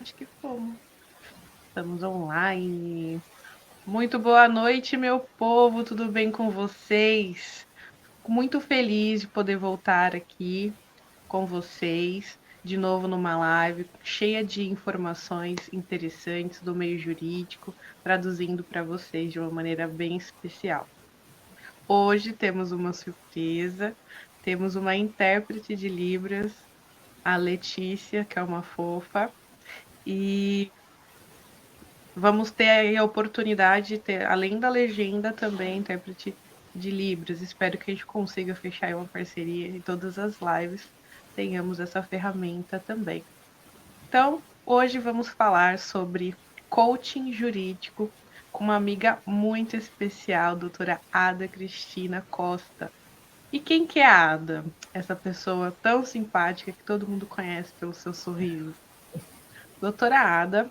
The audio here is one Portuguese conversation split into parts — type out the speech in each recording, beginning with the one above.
Acho que fomos. Estamos online. Muito boa noite, meu povo. Tudo bem com vocês? Fico muito feliz de poder voltar aqui com vocês de novo numa live cheia de informações interessantes do meio jurídico, traduzindo para vocês de uma maneira bem especial. Hoje temos uma surpresa. Temos uma intérprete de Libras, a Letícia, que é uma fofa, e vamos ter aí a oportunidade de ter, além da legenda, também intérprete de Libras. Espero que a gente consiga fechar uma parceria em todas as lives, tenhamos essa ferramenta também. Então, hoje vamos falar sobre coaching jurídico com uma amiga muito especial, doutora Ada Cristina Costa. E quem que é a Ada? Essa pessoa tão simpática que todo mundo conhece pelo seu sorriso. Doutora Ada,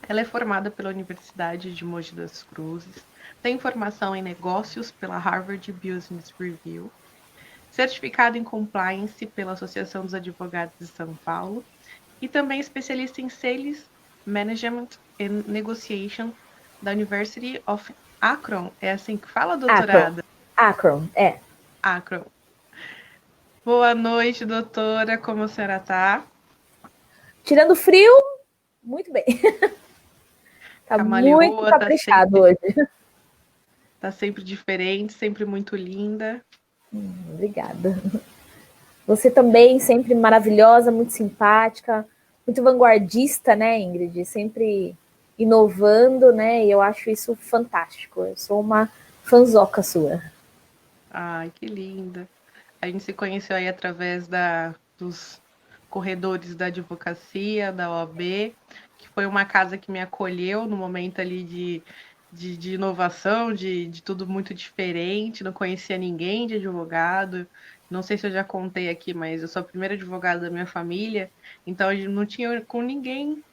ela é formada pela Universidade de Mogi das Cruzes, tem formação em negócios pela Harvard Business Review, certificada em compliance pela Associação dos Advogados de São Paulo e também especialista em Sales Management and Negotiation da University of Akron. É assim que fala, doutorada? Akron, é. Akron. Boa noite, doutora. Como a senhora está? Tirando frio, muito bem. Tá muito Camaleoa, caprichado hoje. Tá sempre diferente, sempre muito linda. Obrigada. Você também, sempre maravilhosa, muito simpática, muito vanguardista, né, Ingrid? Sempre inovando, né? E eu acho isso fantástico. Eu sou uma fanzoca sua. Ai, que linda. A gente se conheceu aí através dos corredores da advocacia, da OAB, que foi uma casa que me acolheu no momento ali de inovação, de tudo muito diferente, não conhecia ninguém de advogado. Não sei se eu já contei aqui, mas eu sou a primeira advogada da minha família, então eu não tinha com ninguém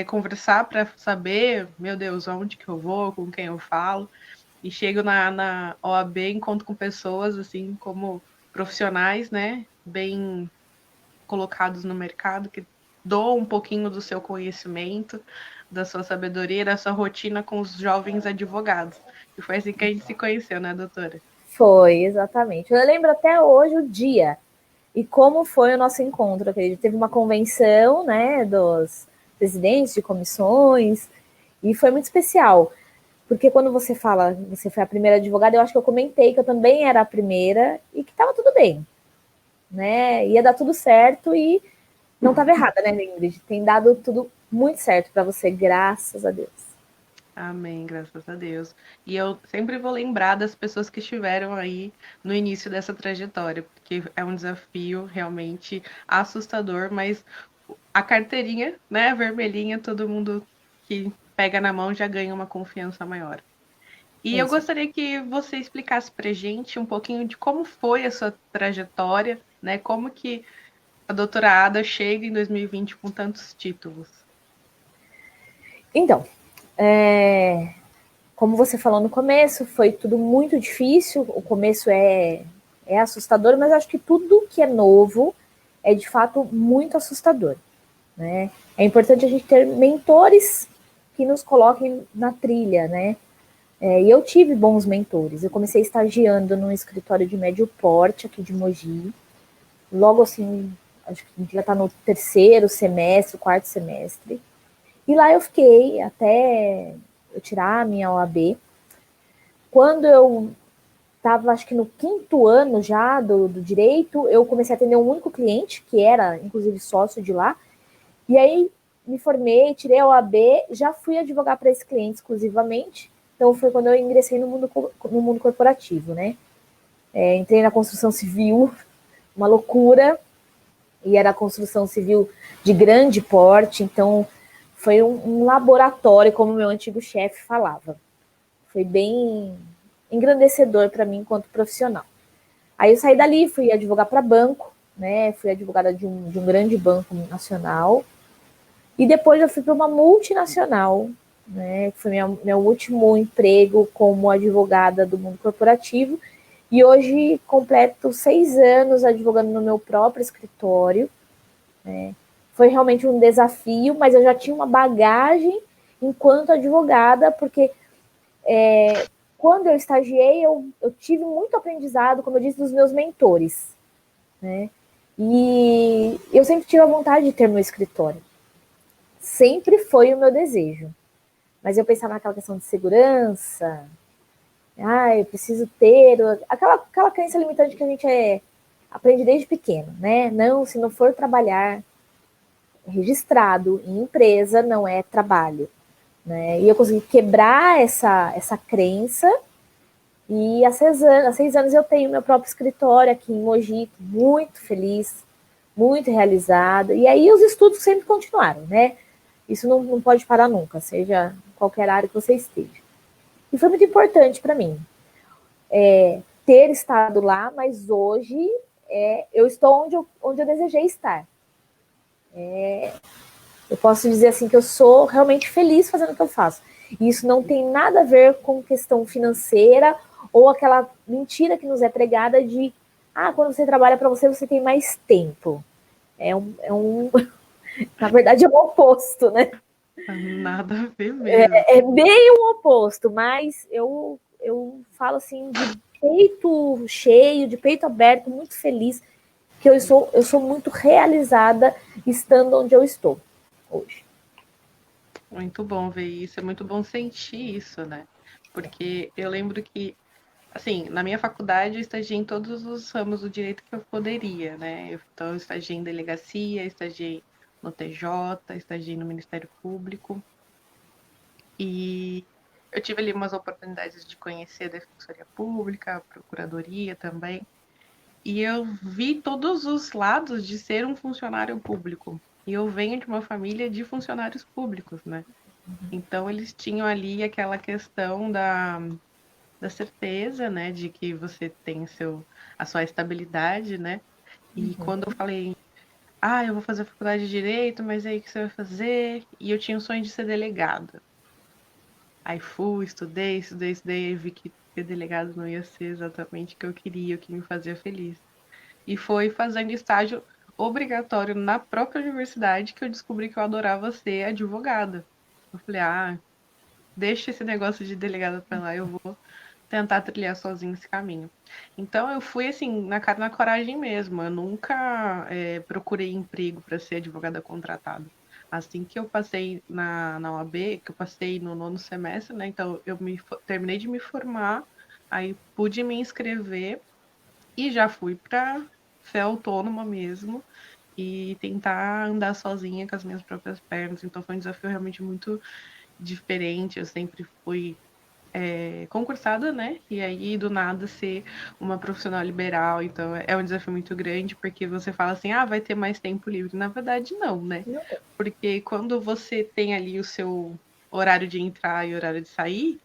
conversar para saber, meu Deus, aonde que eu vou, com quem eu falo. E chego na OAB, encontro com pessoas, assim, como profissionais, né, bem colocados no mercado, que doam um pouquinho do seu conhecimento, da sua sabedoria, da sua rotina com os jovens advogados. E foi assim que a gente se conheceu, né, doutora? Foi, exatamente. Eu lembro até hoje o dia e como foi o nosso encontro. Acredito. Teve uma convenção, né, dos presidentes de comissões e foi muito especial. Porque quando você fala que você foi a primeira advogada, eu acho que eu comentei que eu também era a primeira e que estava tudo bem, né? Ia dar tudo certo e não estava errada, né, Ingrid? Tem dado tudo muito certo para você, graças a Deus. Amém, graças a Deus. E eu sempre vou lembrar das pessoas que estiveram aí no início dessa trajetória, porque é um desafio realmente assustador, mas a carteirinha, né, a vermelhinha, todo mundo que pega na mão já ganha uma confiança maior. E eu Isso. gostaria que você explicasse pra gente um pouquinho de como foi a sua trajetória, né? Como que a doutora Ada chega em 2020 com tantos títulos. Então, como você falou no começo, foi tudo muito difícil. O começo é assustador, mas acho que tudo que é novo é de fato muito assustador, né? É importante a gente ter mentores que nos coloquem na trilha, né? E eu tive bons mentores. Eu comecei estagiando num escritório de médio porte aqui de Mogi. Logo assim, acho que a gente já está no terceiro semestre, quarto semestre. E lá eu fiquei até eu tirar a minha OAB. Quando eu estava, acho que no quinto ano já do direito, eu comecei a atender um único cliente, que era, inclusive, sócio de lá. E aí me formei, tirei a OAB, já fui advogar para esse cliente exclusivamente. Então foi quando eu ingressei no mundo corporativo, né? Entrei na construção civil, uma loucura, e era construção civil de grande porte, então foi um laboratório, como meu antigo chefe falava. Foi bem engrandecedor para mim enquanto profissional. Aí eu saí dali, fui advogar para banco, né? Fui advogada de um grande banco nacional. E depois eu fui para uma multinacional, né? Que foi meu último emprego como advogada do mundo corporativo. E hoje completo 6 anos advogando no meu próprio escritório, né? foi realmente um desafio, mas eu já tinha uma bagagem enquanto advogada, porque quando eu estagiei, eu tive muito aprendizado, como eu disse, dos meus mentores, né? E eu sempre tive a vontade de ter meu escritório. Sempre foi o meu desejo. Mas eu pensava naquela questão de segurança, eu preciso ter aquela crença limitante que a gente aprende desde pequeno, né? Não, se não for trabalhar registrado em empresa, não é trabalho. Né? E eu consegui quebrar essa crença. E há 6 anos eu tenho meu próprio escritório aqui em Mogi, muito feliz, muito realizada. E aí os estudos sempre continuaram, né? Isso não pode parar nunca, seja qualquer área que você esteja. E foi muito importante para mim ter estado lá, mas hoje eu estou onde eu desejei estar. Eu posso dizer assim que eu sou realmente feliz fazendo o que eu faço. E isso não tem nada a ver com questão financeira ou aquela mentira que nos é pregada de quando você trabalha para você, você tem mais tempo. Na verdade, é o oposto, né? Nada a ver mesmo. É bem o oposto, mas eu falo assim de peito cheio, de peito aberto, muito feliz, que eu sou muito realizada estando onde eu estou hoje. Muito bom ver isso, é muito bom sentir isso, né? Porque eu lembro que, assim, na minha faculdade eu estagiei em todos os ramos do direito que eu poderia, né? Então, eu estagiei em delegacia, estagiei no TJ, estagiei no Ministério Público e eu tive ali umas oportunidades de conhecer a Defensoria Pública, a Procuradoria também, e eu vi todos os lados de ser um funcionário público. E eu venho de uma família de funcionários públicos, né? Então, eles tinham ali aquela questão da certeza, né, de que você tem a sua estabilidade, né? E quando eu falei, eu vou fazer faculdade de Direito, mas aí o que você vai fazer? E eu tinha o sonho de ser delegada. Aí fui, estudei, e vi que ser delegado não ia ser exatamente o que eu queria, o que me fazia feliz. E foi fazendo estágio obrigatório na própria universidade que eu descobri que eu adorava ser advogada. Eu falei, deixa esse negócio de delegada pra lá, eu vou tentar trilhar sozinho esse caminho. Então eu fui assim, na cara e na coragem mesmo. Eu nunca procurei emprego para ser advogada contratada. Assim que eu passei na OAB, que eu passei no nono semestre, né? Então eu terminei de me formar, aí pude me inscrever e já fui para ser autônoma mesmo e tentar andar sozinha com as minhas próprias pernas. Então foi um desafio realmente muito diferente. Eu sempre fui concursada, né? E aí, do nada, ser uma profissional liberal. Então, é um desafio muito grande, porque você fala assim, vai ter mais tempo livre. Na verdade, não, né? Porque quando você tem ali o seu horário de entrar e horário de sair,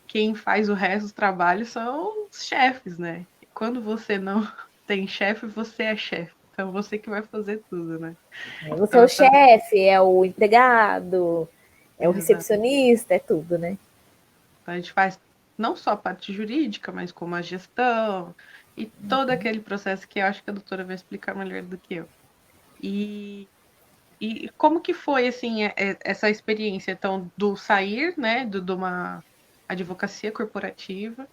quem faz o resto do trabalho são os chefes, né? E quando você não tem chefe, você é chefe. Então, você que vai fazer tudo, né? Você Então, é o chefe, é o empregado, é o exato. recepcionista, é tudo, né? Então, a gente faz não só a parte jurídica, mas como a gestão e todo aquele processo que eu acho que a doutora vai explicar melhor do que eu. E, e como que foi, assim, essa experiência, então, do sair, né, de uma advocacia corporativa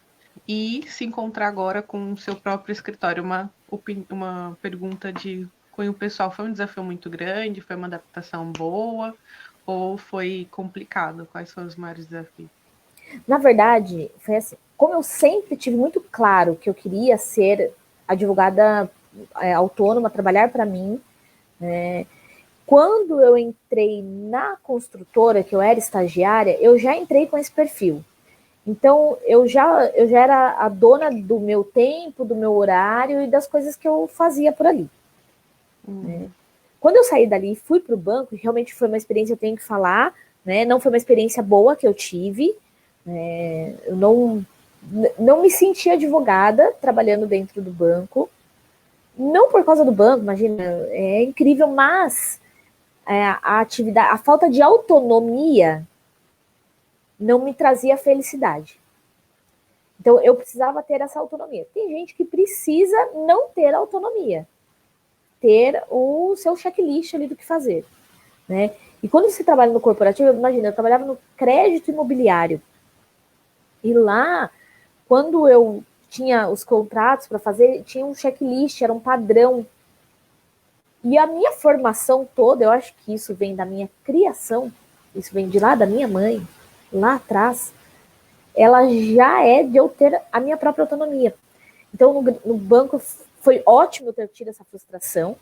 e se encontrar agora com o seu próprio escritório? Uma pergunta de cunho pessoal, foi um desafio muito grande? Foi uma adaptação boa? Ou foi complicado? Quais foram os maiores desafios? Na verdade, foi assim, como eu sempre tive muito claro que eu queria ser advogada autônoma, trabalhar para mim, né? Quando eu entrei na construtora, que eu era estagiária, eu já entrei com esse perfil. Então, eu já era a dona do meu tempo, do meu horário e das coisas que eu fazia por ali. Né? Uhum. Quando eu saí dali e fui para o banco, realmente foi uma experiência, eu tenho que falar, né? Não foi uma experiência boa que eu tive. Eu não me senti advogada trabalhando dentro do banco. Não por causa do banco, imagina, é incrível, mas a atividade, a falta de autonomia não me trazia felicidade. Então eu precisava ter essa autonomia. Tem gente que precisa não ter autonomia. ter o seu checklist ali do que fazer, né? E quando você trabalha no corporativo, imagina, eu trabalhava no crédito imobiliário. E lá, quando eu tinha os contratos para fazer, tinha um checklist, era um padrão. E a minha formação toda, eu acho que isso vem da minha criação, isso vem de lá da minha mãe, lá atrás, ela já é de eu ter a minha própria autonomia. Então, no banco, foi ótimo eu ter tido essa frustração,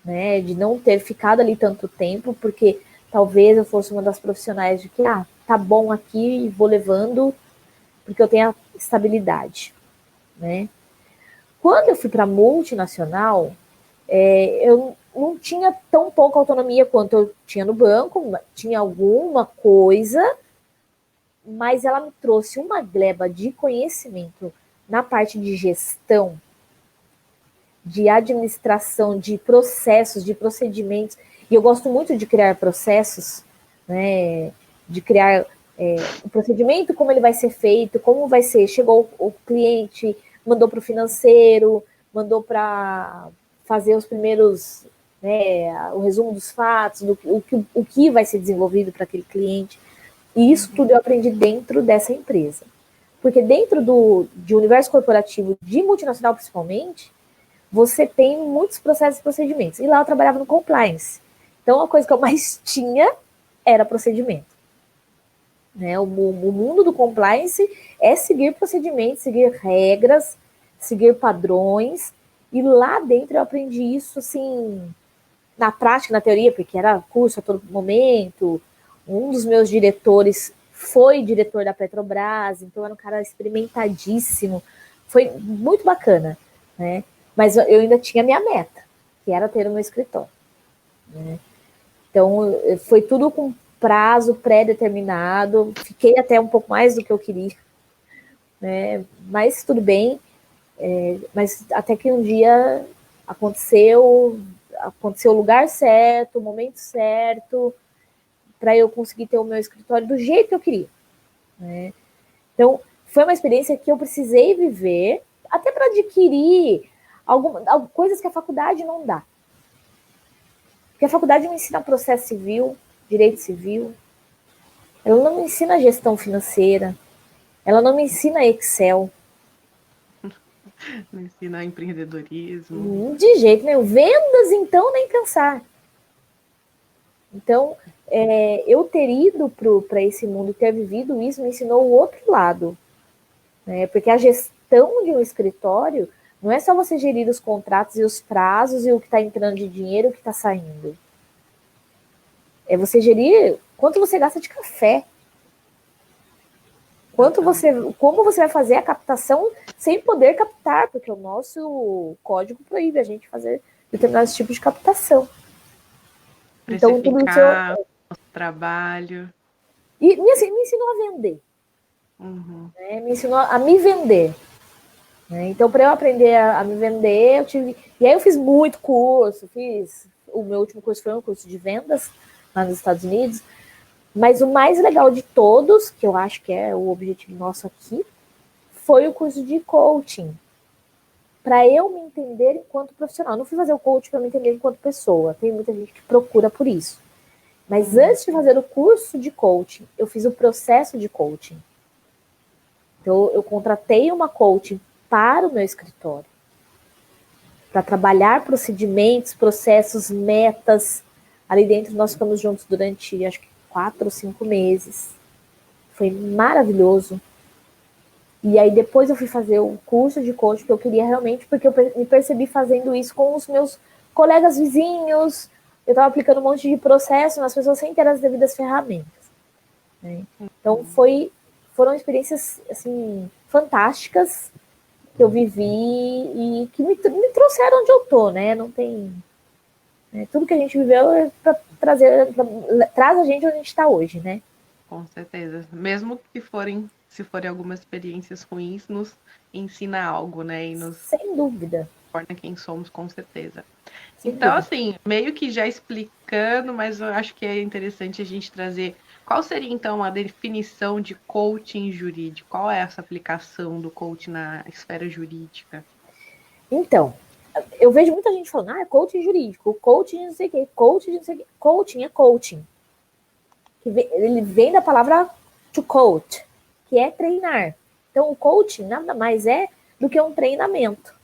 né, de não ter ficado ali tanto tempo, porque talvez eu fosse uma das profissionais de que, tá bom aqui, vou levando, porque eu tenho a estabilidade, né. Quando eu fui para multinacional, eu não tinha tão pouca autonomia quanto eu tinha no banco, tinha alguma coisa, mas ela me trouxe uma gleba de conhecimento na parte de gestão, de administração, de processos, de procedimentos. E eu gosto muito de criar processos, né? De criar o procedimento, como ele vai ser feito, como vai ser. Chegou o cliente, mandou para o financeiro, mandou para fazer os primeiros, né, o resumo dos fatos, o que vai ser desenvolvido para aquele cliente. E isso tudo eu aprendi dentro dessa empresa. Porque dentro de universo corporativo, de multinacional principalmente, você tem muitos processos e procedimentos. E lá eu trabalhava no compliance. Então a coisa que eu mais tinha era procedimento. Né? O mundo do compliance é seguir procedimentos, seguir regras, seguir padrões. E lá dentro eu aprendi isso assim, na prática, na teoria, porque era curso a todo momento. Um dos meus diretores foi diretor da Petrobras, então era um cara experimentadíssimo. Foi muito bacana, né? Mas eu ainda tinha minha meta, que era ter o meu escritório, né? Então, foi tudo com prazo pré-determinado. Fiquei até um pouco mais do que eu queria, né? Mas tudo bem. Mas até que um dia aconteceu o lugar certo, o momento certo, para eu conseguir ter o meu escritório do jeito que eu queria, né? Então, foi uma experiência que eu precisei viver, até para adquirir algumas coisas que a faculdade não dá. Porque a faculdade me ensina processo civil, direito civil, ela não me ensina gestão financeira, ela não me ensina Excel. Não ensina empreendedorismo. De jeito nenhum. Vendas, então, nem pensar. Então, eu ter ido para esse mundo, ter vivido isso, me ensinou o outro lado. Né? Porque a gestão de um escritório não é só você gerir os contratos e os prazos e o que está entrando de dinheiro e o que está saindo. É você gerir quanto você gasta de café. Como você vai fazer a captação sem poder captar, porque o nosso código proíbe a gente fazer determinados tipos de captação. Então, tudo isso o trabalho. E me ensinou a vender. Uhum. Né? Me ensinou a me vender. Né? Então, para eu aprender a me vender, eu tive. E aí eu fiz muito curso, o meu último curso foi um curso de vendas lá nos Estados Unidos. Mas o mais legal de todos, que eu acho que é o objetivo nosso aqui, foi o curso de coaching. Para eu me entender enquanto profissional. Eu não fui fazer o coaching para me entender enquanto pessoa. Tem muita gente que procura por isso. Mas antes de fazer o curso de coaching, eu fiz o processo de coaching. Então, eu contratei uma coaching para o meu escritório, para trabalhar procedimentos, processos, metas. Ali dentro nós ficamos juntos durante, acho que 4 ou 5 meses. Foi maravilhoso. E aí depois eu fui fazer o curso de coaching que eu queria realmente, porque eu me percebi fazendo isso com os meus colegas vizinhos. Eu estava aplicando um monte de processo nas pessoas sem ter as devidas ferramentas. Né? Então foram experiências assim fantásticas que eu vivi e que me trouxeram onde eu tô, né? Não tem tudo que a gente viveu é para traz a gente onde a gente está hoje, né? Com certeza. Mesmo que se forem algumas experiências ruins, nos ensina algo, né? E nos Sem dúvida. torna quem somos, com certeza. Sem Então, dúvida. assim, meio que já explicando, mas eu acho que é interessante a gente trazer qual seria, então, a definição de coaching jurídico? Qual é essa aplicação do coaching na esfera jurídica? Então, eu vejo muita gente falando, coaching jurídico, coaching não sei o quê, coaching não sei o quê. Coaching é coaching. Ele vem da palavra to coach, que é treinar. Então, o coaching nada mais é do que um treinamento.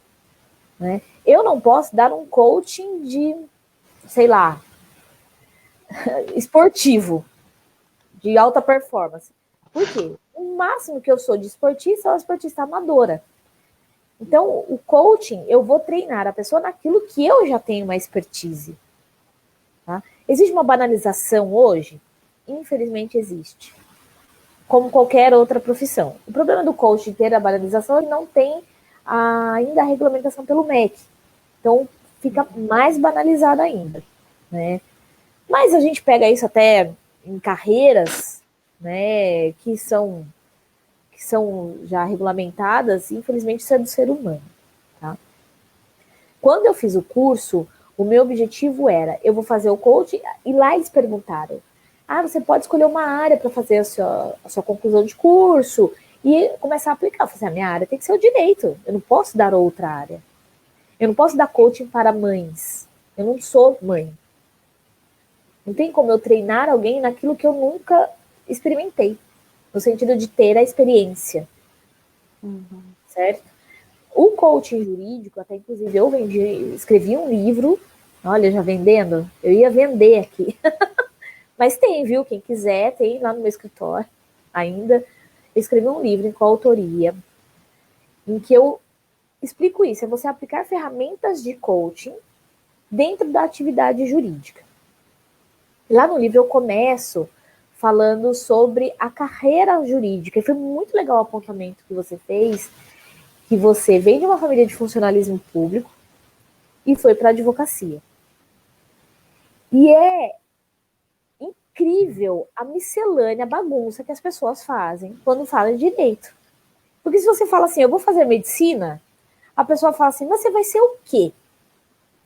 Né? Eu não posso dar um coaching de, sei lá, esportivo, de alta performance. Por quê? O máximo que eu sou de esportista é uma esportista amadora. Então, o coaching, eu vou treinar a pessoa naquilo que eu já tenho uma expertise. Tá? Existe uma banalização hoje? Infelizmente existe. Como qualquer outra profissão. O problema do coaching ter a banalização, ele não tem ainda a regulamentação pelo MEC. Então, fica mais banalizado ainda. Né? Mas a gente pega isso até em carreiras, né, que são já regulamentadas, infelizmente isso é do ser humano. Tá? Quando eu fiz o curso, o meu objetivo era, eu vou fazer o coaching, e lá eles perguntaram, você pode escolher uma área para fazer a sua conclusão de curso, e começar a aplicar. Eu falei, a minha área tem que ser o direito, eu não posso dar outra área. Eu não posso dar coaching para mães, eu não sou mãe. Não tem como eu treinar alguém naquilo que eu nunca experimentei, no sentido de ter a experiência. Certo? O coaching jurídico, até inclusive eu escrevi um livro, olha, já vendendo, eu ia vender aqui. Mas tem, viu? Quem quiser, tem lá no meu escritório ainda. Eu escrevi um livro em coautoria, em que eu explico isso, é você aplicar ferramentas de coaching dentro da atividade jurídica. Lá no livro eu começo falando sobre a carreira jurídica, e foi muito legal o apontamento que você fez, que você vem de uma família de funcionalismo público e foi para a advocacia. E é incrível a miscelânea, a bagunça que as pessoas fazem quando falam de direito. Porque se você fala assim, eu vou fazer medicina, a pessoa fala assim, mas você vai ser o quê?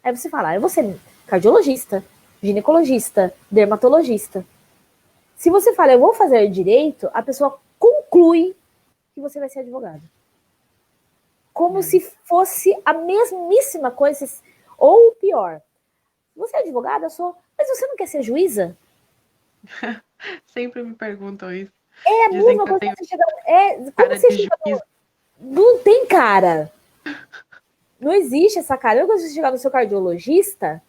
Aí você fala, eu vou ser cardiologista, ginecologista, dermatologista. Se você fala, eu vou fazer direito, a pessoa conclui que você vai ser advogado. Como se fosse a mesmíssima coisa, ou pior. Você é advogada? Eu sou. Mas você não quer ser juíza? Sempre me perguntam isso. É a Dizem mesma que eu coisa tenho que você chega. Como você chega juiz. Não tem cara. Não existe essa cara. Eu gosto de chegar no seu cardiologista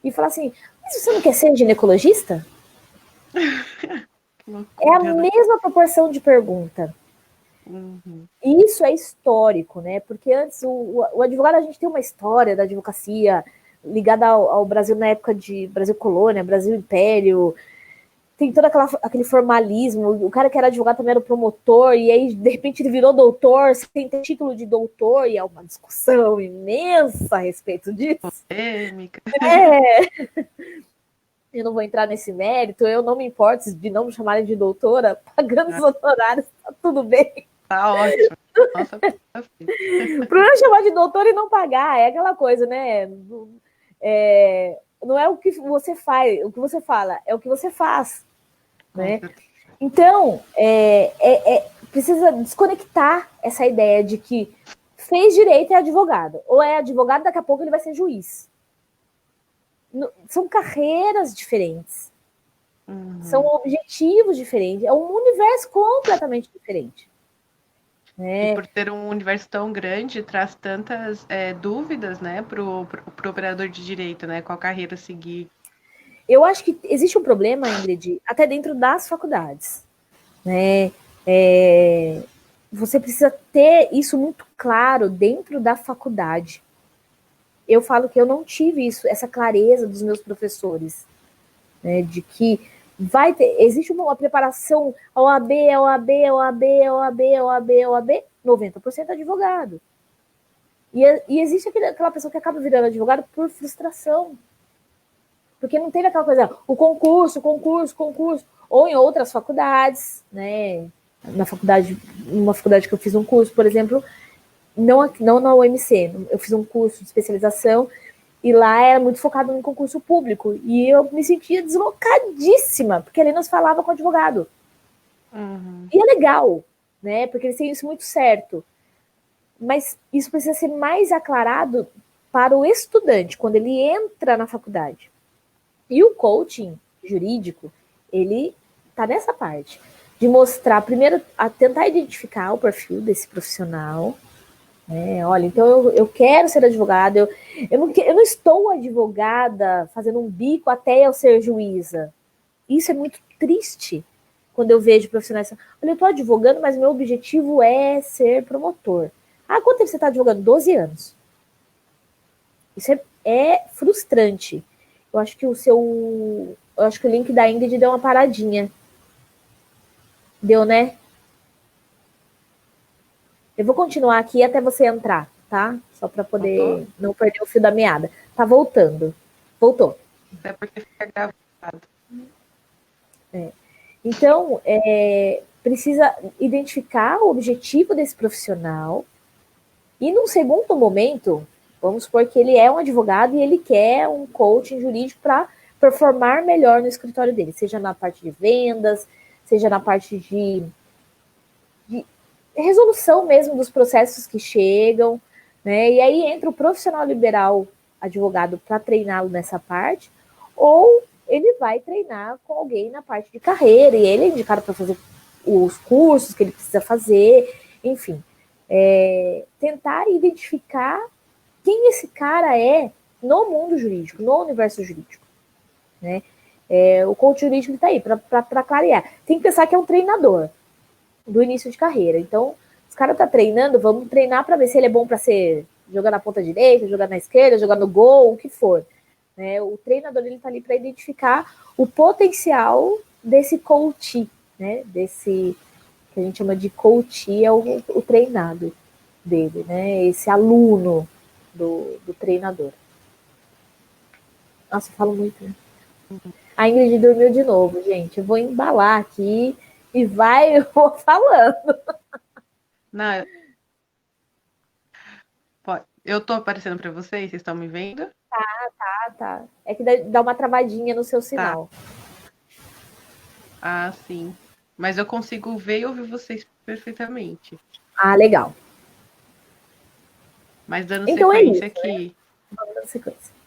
e falar assim, mas você não quer ser ginecologista? É a mesma proporção de pergunta. E isso é histórico, né? Porque antes o advogado, a gente tem uma história da advocacia ligada ao Brasil na época de Brasil Colônia, Brasil Império. Tem todo aquele formalismo. O cara que era advogado também era o promotor, e aí, de repente, ele virou doutor, sem ter título de doutor, e é uma discussão imensa a respeito disso. Polêmica. Eu não vou entrar nesse mérito, eu não me importo de não me chamarem de doutora, pagando os honorários, tá tudo bem. Tá ótimo. Nossa, o problema é chamar de doutor e não pagar, é aquela coisa, né? Não é o que você faz, o que você fala, é o que você faz. Né? Então, precisa desconectar essa ideia de que fez direito é advogado, ou é advogado, daqui a pouco ele vai ser juiz. São carreiras diferentes, são objetivos diferentes, é um universo completamente diferente. E por ter um universo tão grande, traz tantas dúvidas, né, pro operador de direito, né, qual carreira seguir. Eu acho que existe um problema, Ingrid, até dentro das faculdades, né? Você precisa ter isso muito claro dentro da faculdade. Eu falo que eu não tive isso, essa clareza dos meus professores, né, de que existe uma preparação OAB, OAB, OAB, OAB, OAB, OAB, 90% advogado. E existe aquela pessoa que acaba virando advogado por frustração. Porque não teve aquela coisa, o concurso, ou em outras faculdades, né? Numa faculdade que eu fiz um curso, por exemplo, não na UMC, eu fiz um curso de especialização e lá era muito focado no concurso público. E eu me sentia deslocadíssima, porque ali nós falava com o advogado. E é legal, né? Porque eles têm isso muito certo. Mas isso precisa ser mais aclarado para o estudante, quando ele entra na faculdade. E o coaching jurídico, ele está nessa parte, de mostrar, primeiro, a tentar identificar o perfil desse profissional, né? Olha, então eu quero ser advogada, eu não estou advogada fazendo um bico até eu ser juíza. Isso é muito triste quando eu vejo profissionais. Olha, eu estou advogando, mas meu objetivo é ser promotor. Ah, quanto tempo você está advogando? 12 anos. Isso é frustrante. Eu acho que eu acho que o link da Ingrid deu uma paradinha. Deu, né? Eu vou continuar aqui até você entrar, tá? Só para poder não perder o fio da meada. Tá voltando. Voltou. Até porque fica gravado. Então, precisa identificar o objetivo desse profissional e, num segundo momento, vamos supor que ele é um advogado e ele quer um coaching jurídico para performar melhor no escritório dele, seja na parte de vendas, seja na parte de resolução mesmo dos processos que chegam, né? E aí entra o profissional liberal advogado para treiná-lo nessa parte, ou ele vai treinar com alguém na parte de carreira, e ele é indicado para fazer os cursos que ele precisa fazer, enfim. Tentar identificar quem esse cara é no mundo jurídico, no universo jurídico, né? O coach jurídico está aí para clarear. Tem que pensar que é um treinador do início de carreira. Então, os caras estão treinando, vamos treinar para ver se ele é bom para ser jogar na ponta direita, jogar na esquerda, jogar no gol, o que for. Né? O treinador está ali para identificar o potencial desse coach, né? Desse que a gente chama de coach, é o treinado dele, né? Esse aluno do treinador. Nossa, eu falo muito, né? A Ingrid dormiu de novo, gente. Eu vou embalar aqui e eu vou falando. Não, eu tô aparecendo para vocês estão me vendo? Tá. É que dá uma travadinha no seu sinal. Tá. Ah, sim. Mas eu consigo ver e ouvir vocês perfeitamente. Ah, legal. Mas dando Então sequência isso, aqui. Né? Vamos dando sequência.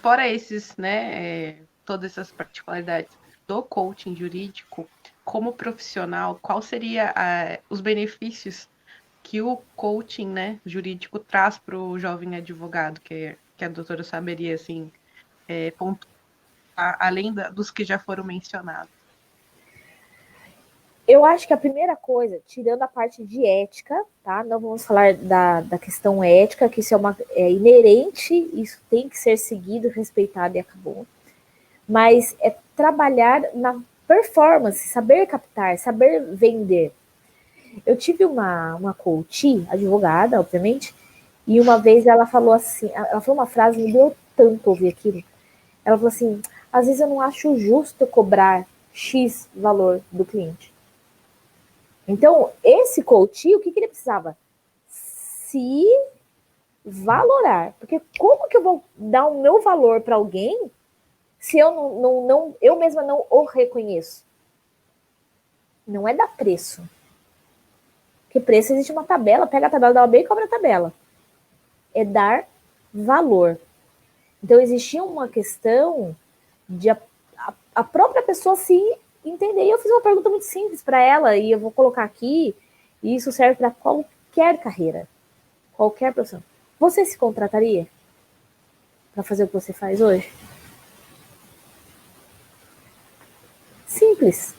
Fora esses, né, todas essas particularidades do coaching jurídico, como profissional, qual seria os benefícios que o coaching, né, jurídico traz para o jovem advogado, que a doutora saberia, assim, pontuar, além dos que já foram mencionados? Eu acho que a primeira coisa, tirando a parte de ética, tá? Não vamos falar da questão ética, que isso é inerente, isso tem que ser seguido, respeitado e acabou. Mas é trabalhar na performance, saber captar, saber vender. Eu tive uma coach, advogada, obviamente, e uma vez ela falou assim, ela falou uma frase, me deu tanto ouvir aquilo. Ela falou assim, às vezes eu não acho justo cobrar X valor do cliente. Então, esse coach, o que ele precisava? Se valorar. Porque como que eu vou dar o meu valor para alguém se eu eu mesma não o reconheço? Não é dar preço. Porque preço existe uma tabela, pega a tabela da OAB e cobra a tabela. É dar valor. Então, existia uma questão de a própria pessoa se entender. E eu fiz uma pergunta muito simples para ela, e eu vou colocar aqui, e isso serve para qualquer carreira, qualquer profissão. Você se contrataria para fazer o que você faz hoje? Simples.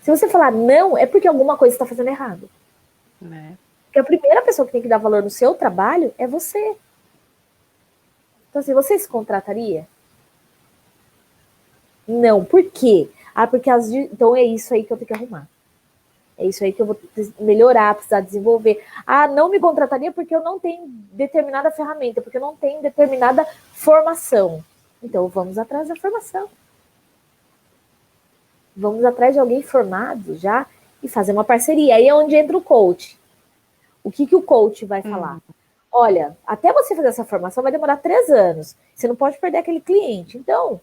Se você falar não, é porque alguma coisa está fazendo errado. Né? Porque a primeira pessoa que tem que dar valor no seu trabalho é você. Então, assim, você se contrataria? Não. Por quê? Ah, porque então é isso aí que eu tenho que arrumar. É isso aí que eu vou melhorar, precisar desenvolver. Ah, não me contrataria porque eu não tenho determinada ferramenta, porque eu não tenho determinada formação. Então, vamos atrás da formação. Vamos atrás de alguém formado já e fazer uma parceria. Aí é onde entra o coach. O que o coach vai falar? Olha, até você fazer essa formação vai demorar 3 anos. Você não pode perder aquele cliente. Então, o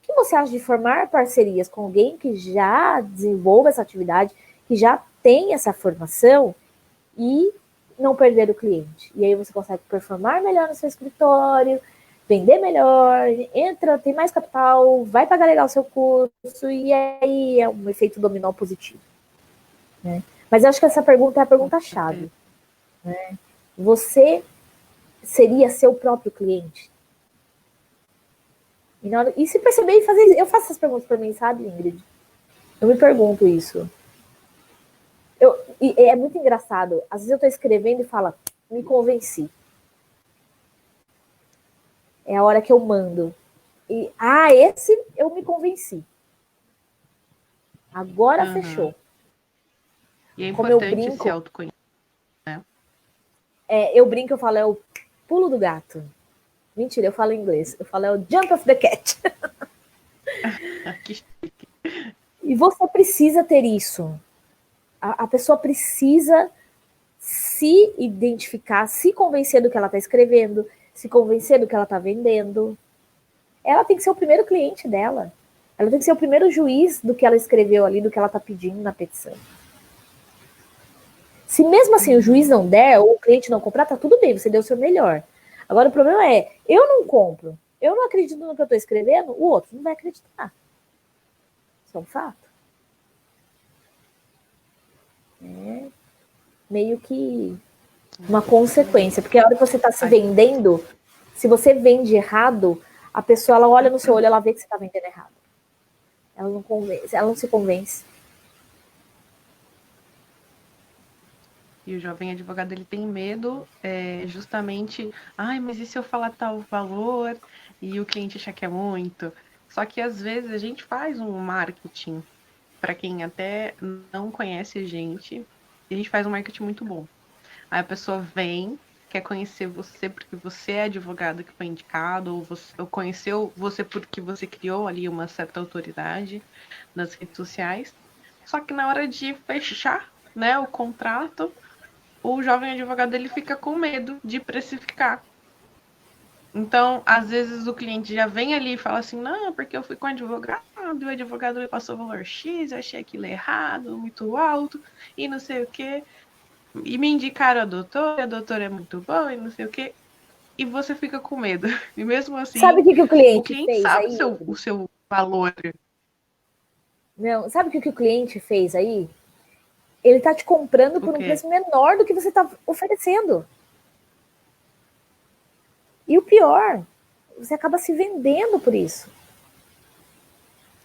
que você acha de formar parcerias com alguém que já desenvolve essa atividade, que já tem essa formação e não perder o cliente. E aí você consegue performar melhor no seu escritório, vender melhor, entra, tem mais capital, vai pagar legal o seu curso, e aí é um efeito dominó positivo. Né? Mas eu acho que essa pergunta é a pergunta-chave. Né? Você seria seu próprio cliente? E se perceber e fazer. Eu faço essas perguntas para mim, sabe, Ingrid? Eu me pergunto isso. E é muito engraçado. Às vezes eu estou escrevendo e falo, me convenci. É a hora que eu mando. E, esse eu me convenci. Agora fechou. E é Como eu importante esse brinco, autoconhecimento, né? eu brinco, eu falo, é o pulo do gato. Mentira, eu falo em inglês. Eu falo, é o jump of the cat. E você precisa ter isso. A pessoa precisa se identificar, se convencer do que ela está escrevendo, se convencer do que ela está vendendo. Ela tem que ser o primeiro cliente dela. Ela tem que ser o primeiro juiz do que ela escreveu ali, do que ela está pedindo na petição. Se mesmo assim o juiz não der, ou o cliente não comprar, tá tudo bem, você deu o seu melhor. Agora o problema é, eu não compro, eu não acredito no que eu estou escrevendo, o outro não vai acreditar. Isso é um fato. É meio que uma consequência, porque a hora que você está se vendendo, se você vende errado, a pessoa ela olha no seu olho, ela vê que você está vendendo errado. Ela não se convence. E o jovem advogado, ele tem medo justamente, mas e se eu falar tal valor e o cliente achar que é muito? Só que às vezes a gente faz um marketing, para quem até não conhece a gente faz um marketing muito bom. Aí a pessoa vem, quer conhecer você porque você é advogado que foi indicado, ou conheceu você porque você criou ali uma certa autoridade nas redes sociais. Só que na hora de fechar, né, o contrato, o jovem advogado ele fica com medo de precificar. Então, às vezes o cliente já vem ali e fala assim, não, porque eu fui com o advogado, e o advogado me passou o valor X, eu achei aquilo errado, muito alto, e não sei o quê. E me indicaram a doutora é muito boa, e não sei o quê. E você fica com medo. E mesmo Sabe assim, o o cliente cliente fez sabe aí? o seu valor. Não, sabe o que o cliente fez aí? Ele tá te comprando O por um quê? preço menor do que você tá oferecendo. E o pior, você acaba se vendendo por isso.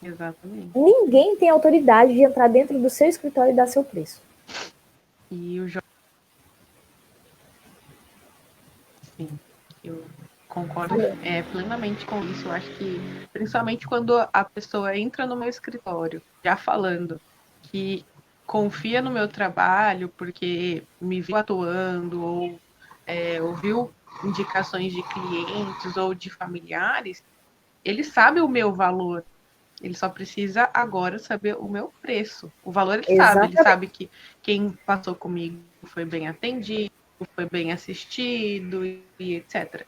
Exatamente. Ninguém tem autoridade de entrar dentro do seu escritório e dar seu preço. E o jovem, sim, eu concordo plenamente com isso. Eu acho que, principalmente quando a pessoa entra no meu escritório, já falando que confia no meu trabalho porque me viu atuando ou ouviu indicações de clientes ou de familiares, ele sabe o meu valor. Ele só precisa agora saber o meu preço. O valor ele Exatamente. sabe que quem passou comigo foi bem atendido, foi bem assistido e etc.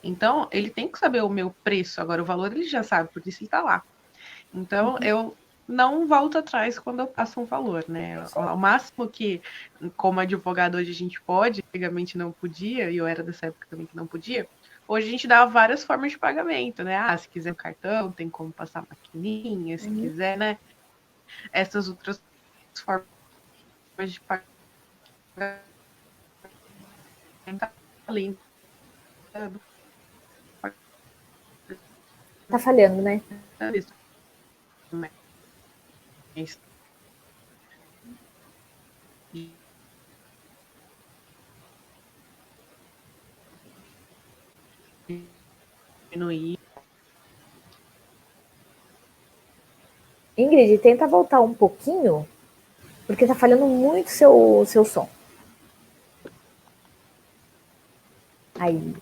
Então, ele tem que saber o meu preço. Agora, o valor ele já sabe, por isso ele está lá. Então, eu não volto atrás quando eu passo um valor, né? O máximo que, como advogado, hoje a gente pode, antigamente não podia, e eu era dessa época também que não podia, hoje a gente dá várias formas de pagamento, né? Se quiser um cartão, tem como passar maquininha, se quiser, né? Essas outras formas de pagamento além Tá falhando, né? disso. Mas diminuir. Ingrid, tenta voltar um pouquinho, porque tá falhando muito seu som. Aí,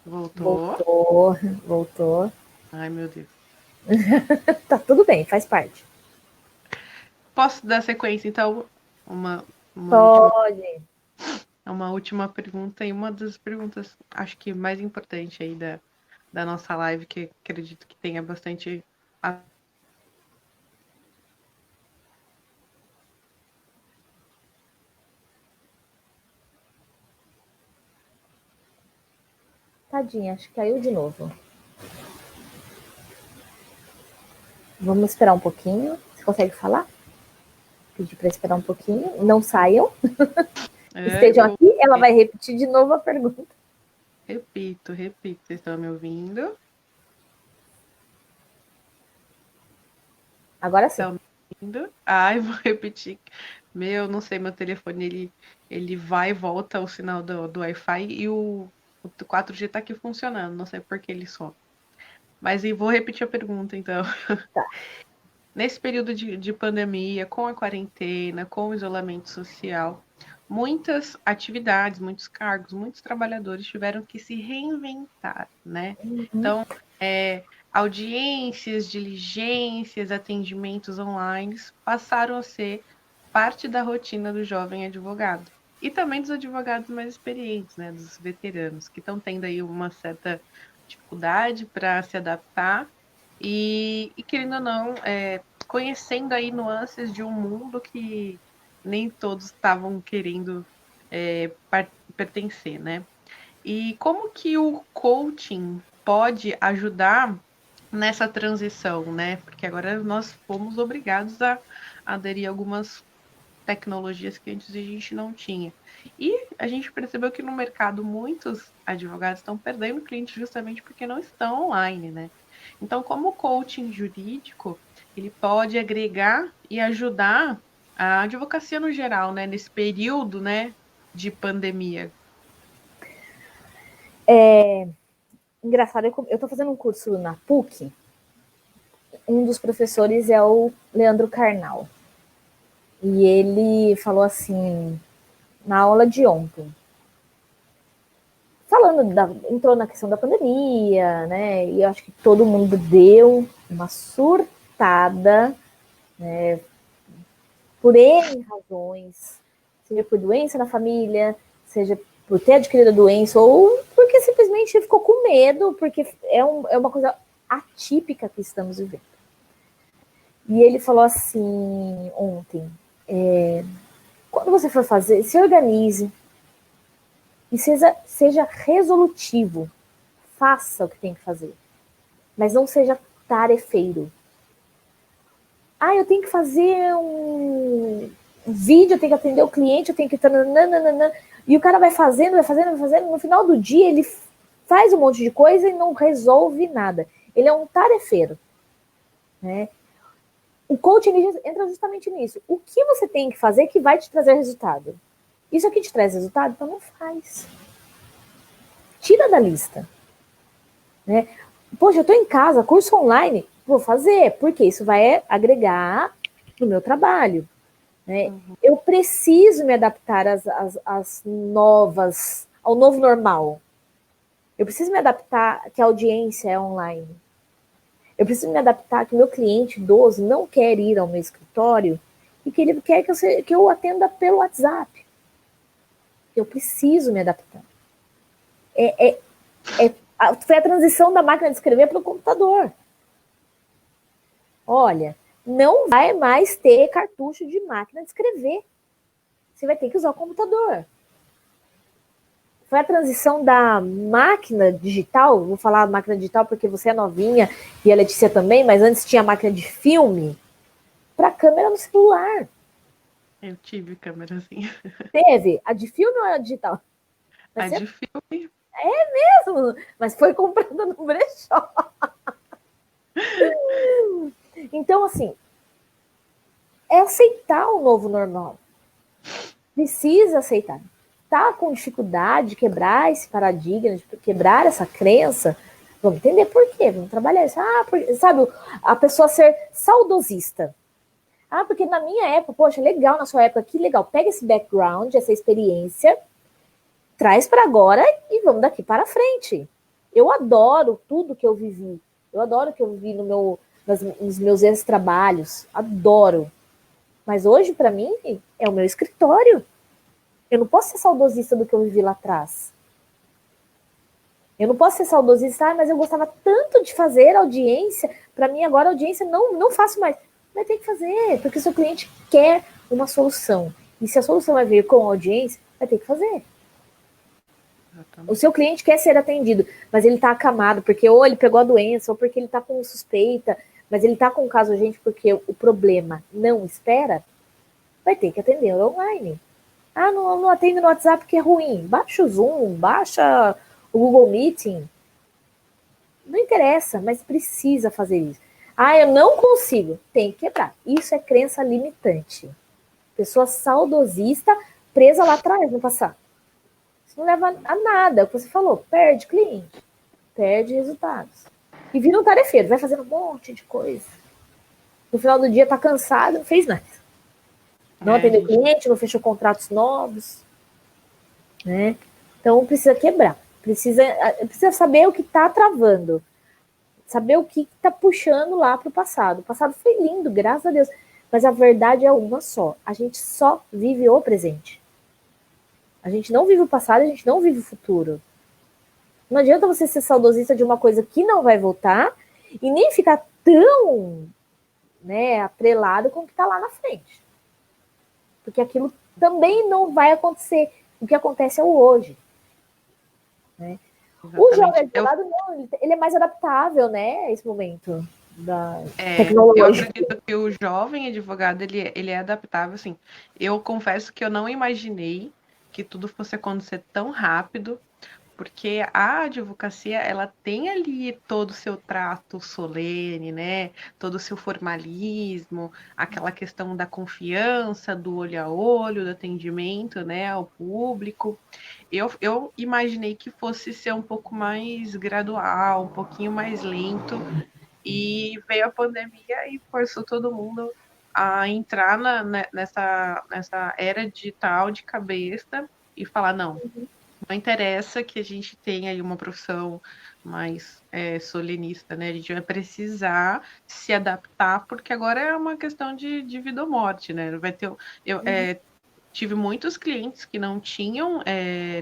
Voltou. voltou. Ai, meu Deus. Tá tudo bem, faz parte. Posso dar sequência, então? Uma, uma última Pode. uma última pergunta e uma das perguntas, acho que mais importante aí da nossa live, que acredito que tenha bastante. Tadinha, acho que caiu de novo. Vamos esperar um pouquinho. Você consegue falar? Pedir para esperar um pouquinho. Não saiam. Estejam Eu aqui. Ela vai repetir de novo a pergunta. repito. Vocês estão me ouvindo? Agora sim. Estão me ouvindo? Ai, vou repetir. Não sei, meu telefone, ele vai e volta o sinal do Wi-Fi e o 4G tá aqui funcionando. Não sei por que ele some. Mas eu vou repetir a pergunta, então. Tá. Nesse período de pandemia, com a quarentena, com o isolamento social, muitas atividades, muitos cargos, muitos trabalhadores tiveram que se reinventar, né? Então, audiências, diligências, atendimentos online passaram a ser parte da rotina do jovem advogado. E também dos advogados mais experientes, né? Dos veteranos, que estão tendo aí uma certa dificuldade para se adaptar e querendo ou não, conhecendo aí nuances de um mundo que nem todos estavam querendo pertencer, né? E como que o coaching pode ajudar nessa transição, né? Porque agora nós fomos obrigados a aderir a algumas tecnologias que antes a gente não tinha. E a gente percebeu que no mercado muitos advogados estão perdendo clientes justamente porque não estão online, né? Então, como coaching jurídico, ele pode agregar e ajudar a advocacia no geral, né, nesse período, né, de pandemia. Engraçado, eu estou fazendo um curso na PUC. Um dos professores é o Leandro Carnal. E ele falou assim, na aula de ontem, entrou na questão da pandemia, né? E eu acho que todo mundo deu uma surtada, né? Por N razões, seja por doença na família, seja por ter adquirido a doença, ou porque simplesmente ficou com medo, porque é uma coisa atípica que estamos vivendo. E ele falou assim ontem, quando você for fazer, se organize e seja resolutivo. Faça o que tem que fazer, mas não seja tarefeiro. Eu tenho que fazer um vídeo, eu tenho que atender o cliente, eu tenho que... E o cara vai fazendo, no final do dia ele faz um monte de coisa e não resolve nada. Ele é um tarefeiro, né? O coaching entra justamente nisso. O que você tem que fazer que vai te trazer resultado? Isso aqui te traz resultado? Então não faz. Tira da lista. Né? Poxa, eu estou em casa, curso online, vou fazer, porque isso vai agregar no meu trabalho. Né? Eu preciso me adaptar às novas, ao novo normal. Eu preciso me adaptar que a audiência é online. Eu preciso me adaptar que meu cliente idoso não quer ir ao meu escritório e que ele quer que eu atenda pelo WhatsApp. Eu preciso me adaptar. Foi a transição da máquina de escrever para o computador. Olha, não vai mais ter cartucho de máquina de escrever. Você vai ter que usar o computador. Foi a transição da máquina digital, vou falar máquina digital porque você é novinha e a Letícia também, mas antes tinha máquina de filme, para câmera no celular. Eu tive câmera assim. Teve? A de filme ou a digital? A de filme. É mesmo, mas foi comprada no brechó. Então, assim, é aceitar o novo normal. Precisa aceitar. Tá com dificuldade de quebrar esse paradigma, de quebrar essa crença, vamos entender por quê, vamos trabalhar isso. Sabe, a pessoa ser saudosista. Porque na minha época, poxa, legal, na sua época, que legal. Pega esse background, essa experiência, traz para agora e vamos daqui para frente. Eu adoro tudo que eu vivi. Eu adoro o que eu vivi nos meus ex-trabalhos. Adoro. Mas hoje, para mim, é o meu escritório. Eu não posso ser saudosista do que eu vivi lá atrás. Eu não posso ser saudosista, mas eu gostava tanto de fazer audiência. Para mim, agora, audiência não faço mais. Vai ter que fazer, porque o seu cliente quer uma solução. E se a solução vai vir com audiência, vai ter que fazer. O seu cliente quer ser atendido, mas ele está acamado, porque ou ele pegou a doença, ou porque ele está com suspeita, mas ele está com um caso urgente porque o problema não espera, vai ter que atender online. Ah, não atende no WhatsApp porque é ruim. Baixa o Zoom, baixa o Google Meeting. Não interessa, mas precisa fazer isso. Ah, eu não consigo. Tem que quebrar. Isso é crença limitante. Pessoa saudosista presa lá atrás, no passado. Isso não leva a nada. É o que você falou. Perde cliente. Perde resultados. E vira um tarefeiro. Vai fazendo um monte de coisa. No final do dia tá cansado, não fez nada. Não atendeu gente... cliente, não fechou contratos novos. Né? Então precisa quebrar. Precisa saber o que está travando. Saber o que está puxando lá para o passado. O passado foi lindo, graças a Deus. Mas a verdade é uma só. A gente só vive o presente. A gente não vive o passado, a gente não vive o futuro. Não adianta você ser saudosista de uma coisa que não vai voltar e nem ficar tão, né, atrelado com o que está lá na frente. Porque aquilo também não vai acontecer. O que acontece é o hoje. Né? O jovem advogado, não, ele é mais adaptável, né, a esse momento da tecnologia. Eu acredito que o jovem advogado, ele é adaptável, assim. Eu confesso que eu não imaginei que tudo fosse acontecer tão rápido, porque a advocacia, ela tem ali todo o seu trato solene, né? Todo o seu formalismo, aquela questão da confiança, do olho a olho, do atendimento, né, ao público. Eu imaginei que fosse ser um pouco mais gradual, um pouquinho mais lento, e veio a pandemia e forçou todo mundo a entrar nessa era digital de cabeça e falar, não, não interessa que a gente tenha aí uma profissão mais solenista, né? A gente vai precisar se adaptar, porque agora é uma questão de vida ou morte, né? Vai ter, tive muitos clientes que não tinham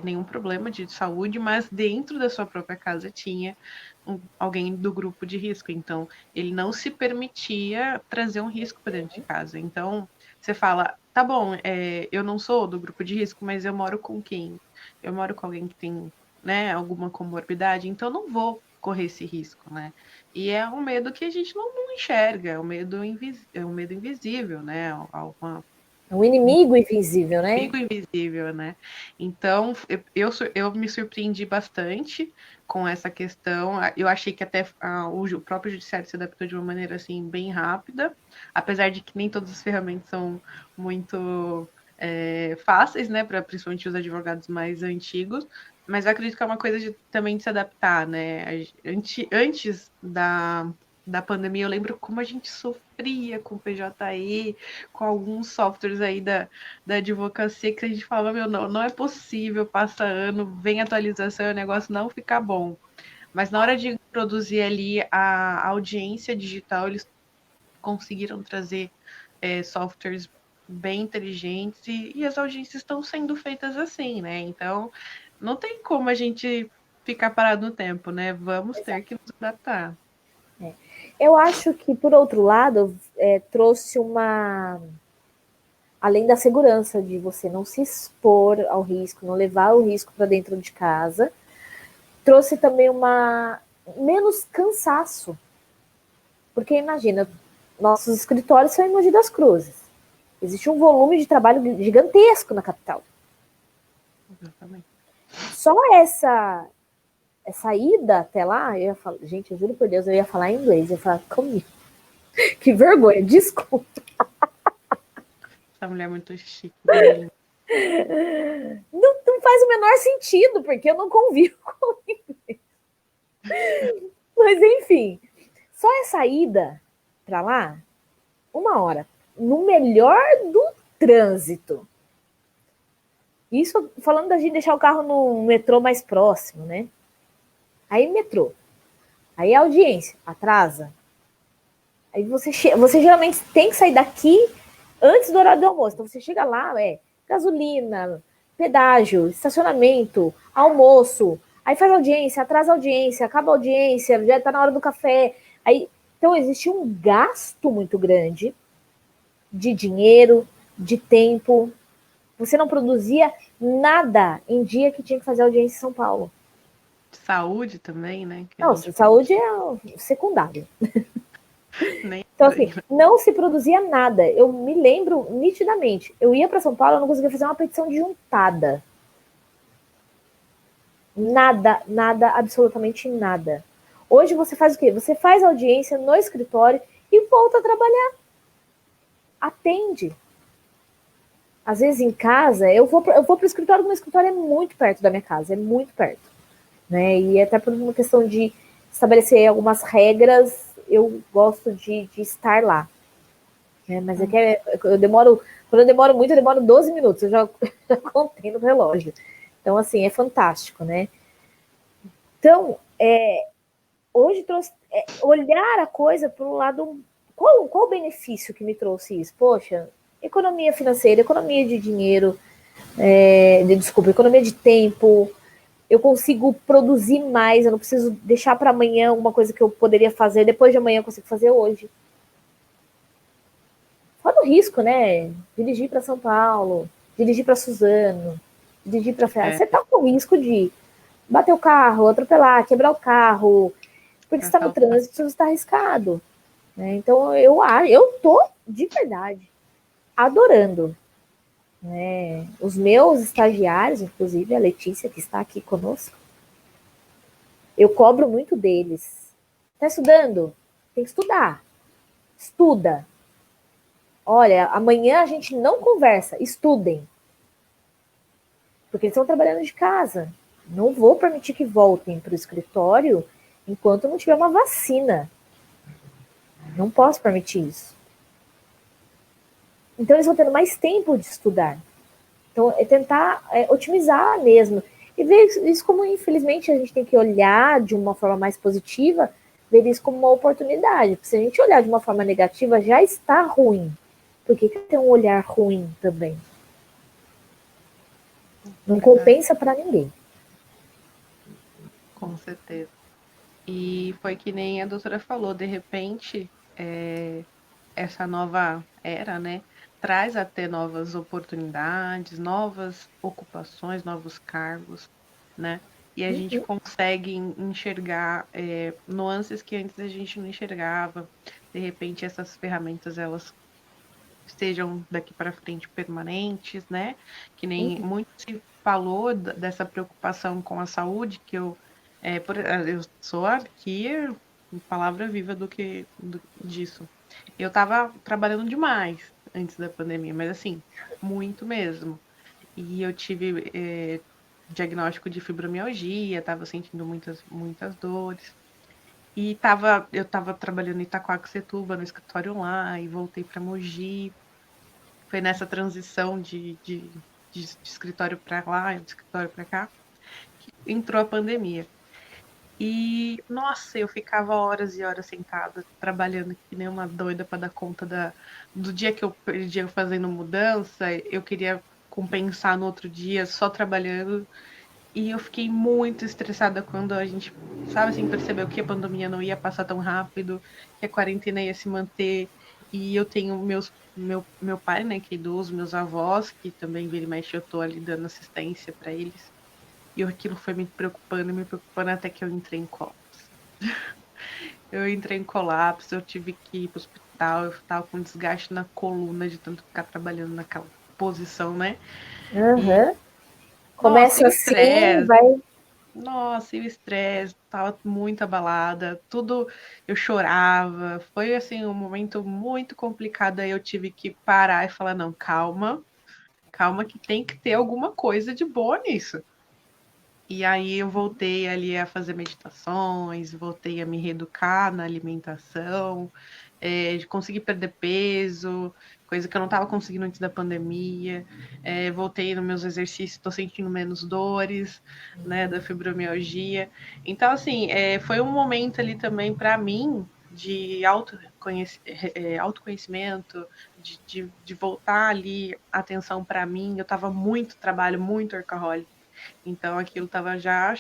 nenhum problema de saúde, mas dentro da sua própria casa tinha alguém do grupo de risco. Então, ele não se permitia trazer um risco para dentro de casa. Então, você fala, tá bom, eu não sou do grupo de risco, mas eu moro com quem? Eu moro com alguém que tem, né, alguma comorbidade, então não vou correr esse risco, né? E é um medo que a gente não enxerga, é um medo, invisível, né? Um inimigo invisível, né? Amigo invisível, né? Então, eu me surpreendi bastante com essa questão. Eu achei que até o próprio judiciário se adaptou de uma maneira assim bem rápida, apesar de que nem todas as ferramentas são muito fáceis, né, para principalmente os advogados mais antigos. Mas eu acredito que é uma coisa também de se adaptar, né? Antes da pandemia, eu lembro como a gente sofria com o PJE, com alguns softwares aí da advocacia, que a gente falava, meu, não é possível, passa ano, vem atualização, o negócio não fica bom. Mas na hora de produzir ali a audiência digital, eles conseguiram trazer softwares bem inteligentes e as audiências estão sendo feitas assim, né? Então, não tem como a gente ficar parado no tempo, né? Vamos ter que nos adaptar. Eu acho que, por outro lado, trouxe uma... Além da segurança de você não se expor ao risco, não levar o risco para dentro de casa, trouxe também uma menos cansaço. Porque imagina, nossos escritórios são em Mogi das Cruzes. Existe um volume de trabalho gigantesco na capital. Exatamente. Só essa ida até lá, eu ia falar, gente, eu juro por Deus, eu ia falar em inglês, eu ia falar comigo. Que vergonha, desculpa. Essa mulher é muito chique. Né? Não faz o menor sentido, porque eu não convivo com inglês. Mas enfim, só essa ida para lá, 1 hora, no melhor do trânsito. Isso falando da gente deixar o carro no metrô mais próximo, né? Aí metrô. Aí a audiência atrasa. Aí você geralmente tem que sair daqui antes do horário do almoço. Então você chega lá, gasolina, pedágio, estacionamento, almoço. Aí faz audiência, atrasa a audiência, acaba a audiência, já está na hora do café. Aí, então existe um gasto muito grande de dinheiro, de tempo. você não produzia nada em dia que tinha que fazer audiência em São Paulo. Saúde também, né? Que a Não, gente saúde é secundário. nem Então, assim, não se produzia nada. Eu me lembro nitidamente. Eu ia para São Paulo, eu não conseguia fazer uma petição de juntada. Nada, nada, absolutamente nada. Hoje você faz o quê? Você faz audiência no escritório e volta a trabalhar. Atende. Às vezes em casa, eu vou para o escritório, meu escritório é muito perto da minha casa, é muito perto. Né? E até por uma questão de estabelecer algumas regras, eu gosto de estar lá. Mas é que eu demoro, quando eu demoro muito, eu demoro 12 minutos, eu já, já contei no relógio. Então, assim, é fantástico, né? Então, hoje trouxe olhar a coisa para o lado. Qual o benefício que me trouxe isso? Poxa, economia financeira, economia de dinheiro, desculpa, economia de tempo. Eu consigo produzir mais, eu não preciso deixar para amanhã uma coisa que eu poderia fazer, depois de amanhã eu consigo fazer hoje. Fora o risco, né? Dirigir para São Paulo, dirigir para Suzano, dirigir para Ferraz. Você tá com o risco de bater o carro, atropelar, quebrar o carro, porque está no trânsito, você está arriscado. Né? Então eu tô de verdade adorando. Né? Os meus estagiários, inclusive a Letícia, que está aqui conosco, eu cobro muito deles. Está estudando? Tem que estudar. Estuda. Olha, amanhã a gente não conversa, estudem. Porque eles estão trabalhando de casa. Não vou permitir que voltem para o escritório enquanto não tiver uma vacina. Não posso permitir isso. Então eles vão tendo mais tempo de estudar. Então é tentar otimizar mesmo. E ver isso como, infelizmente, a gente tem que olhar de uma forma mais positiva, ver isso como uma oportunidade. Porque se a gente olhar de uma forma negativa, já está ruim. Por que tem um olhar ruim também? Não compensa para ninguém. Com certeza. E foi que nem a doutora falou, de repente, essa nova era, né, traz até novas oportunidades, novas ocupações, novos cargos, né? E a gente consegue enxergar nuances que antes a gente não enxergava. De repente, essas ferramentas, elas sejam daqui para frente permanentes, né? Que nem muito se falou dessa preocupação com a saúde, que eu sou aqui palavra viva disso. Eu estava trabalhando demais antes da pandemia, mas assim, muito mesmo. E eu tive diagnóstico de fibromialgia, estava sentindo muitas dores. E eu estava trabalhando em Itaquaquecetuba, no escritório lá, e voltei para Mogi. Foi nessa transição de escritório para lá, de escritório para cá, que entrou a pandemia. E, nossa, eu ficava horas e horas sentada, trabalhando que nem uma doida para dar conta do dia que eu perdia fazendo mudança. Eu queria compensar no outro dia só trabalhando. E eu fiquei muito estressada quando a gente, sabe assim, percebeu que a pandemia não ia passar tão rápido, que a quarentena ia se manter. E eu tenho meu pai, né, que é idoso, meus avós, que também vira e mexe, eu tô ali dando assistência para eles. E aquilo foi me preocupando até que eu entrei em colapso. Eu entrei em colapso, eu tive que ir pro hospital, eu tava com desgaste na coluna de tanto ficar trabalhando naquela posição, né? E, nossa, e Começa o assim, estresse, vai. nossa, e o estresse, tava muito abalada, tudo, eu chorava, foi assim, um momento muito complicado, aí eu tive que parar e falar, não, calma, calma que tem que ter alguma coisa de boa nisso. E aí eu voltei ali a fazer meditações, voltei a me reeducar na alimentação, consegui perder peso, coisa que eu não estava conseguindo antes da pandemia. Voltei nos meus exercícios, estou sentindo menos dores, né, da fibromialgia. Então, assim, foi um momento ali também para mim de autoconhecimento, de voltar ali a atenção para mim. Eu estava muito trabalho, muito workaholic. Então aquilo estava já